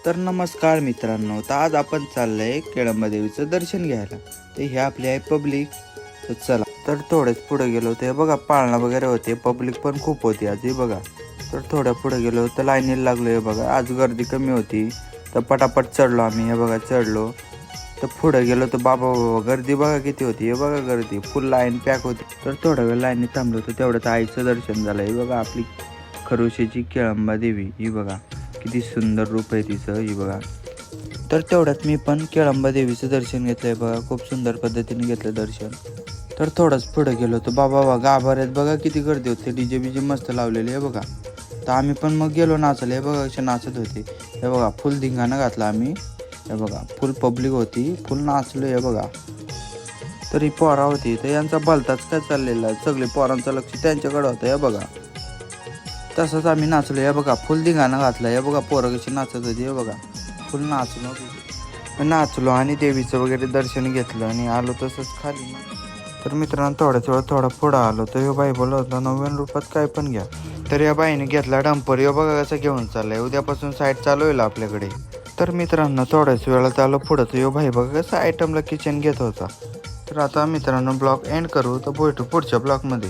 तर नमस्कार मित्रांनो, तर आज आपण चाललंय केळंबा देवीचं दर्शन घ्यायला. तर हे आपले आहे पब्लिक. तर चला, तर थोडेच पुढे गेलो ते बघा, पाळणा वगैरे होते, पब्लिक पण खूप होती आज. हे बघा, तर थोड्या पुढे गेलो तर लाईनीला लागलो. हे बघा, आज गर्दी कमी होती तर पटापट चढलो आम्ही. हे बघा, चढलो तर पुढे गेलो तर बाबा गर्दी बघा किती होती. हे बघा, गर्दी फुल लाईन पॅक होती. तर थोड्या वेळ लाईनीत थांबलो तर तेवढ्यात आईचं दर्शन झालं. हे बघा, आपली खरोशीची केळंबा देवी. ही बघा किती सुंदर रूप आहे तिचं. ही बघा, तर तेवढ्यात मी पण केळंबा देवीचं दर्शन घेतलंय. बघा, खूप सुंदर पद्धतीने घेतलं दर्शन. तर थोडंच पुढे गेलो तर बाबा गाभाऱ्यात बघा किती गर्दी होती. डीजे बीजे मस्त लावलेली आहे बघा. तर आम्ही पण मग गेलो नाचायला. हे बघा कसे नाचत होते. हे बघा, फुल धिंगाणं घातलं आम्ही. हे बघा, फुल पब्लिक होती, फुल नाचलो. हे बघा, तरी पोरा होती तर यांचा भलताच काय चाललेला. सगळे पोरांचं लक्ष त्यांच्याकडे होतं. हे बघा, तसंच आम्ही नाचलो. हे बघा, फुल धिंगाणं घातलं. हे बघा, पोरं कशी नाचत होती. हे बघा, फुल नाचलो आणि देवीचं वगैरे दर्शन घेतलं आणि आलो तसंच खाली. तर मित्रांनो, थोडा पुढं आलो तर ह्यो बाई बोलत होता 90 रुपयात काय पण घ्या. तर या बाईने घेतला डंपर. ह्यो बघा कसं घेऊन चाललाय. उद्यापासून साईड चालू होईल आपल्याकडे. तर मित्रांनो, थोड्याच वेळात आलो पुढं तर ह्यो भाई बघा कसं आयटमला किचन घेत होता. तर आता मित्रांनो, ब्लॉग एंड करू तर भेटू पुढच्या ब्लॉगमध्ये.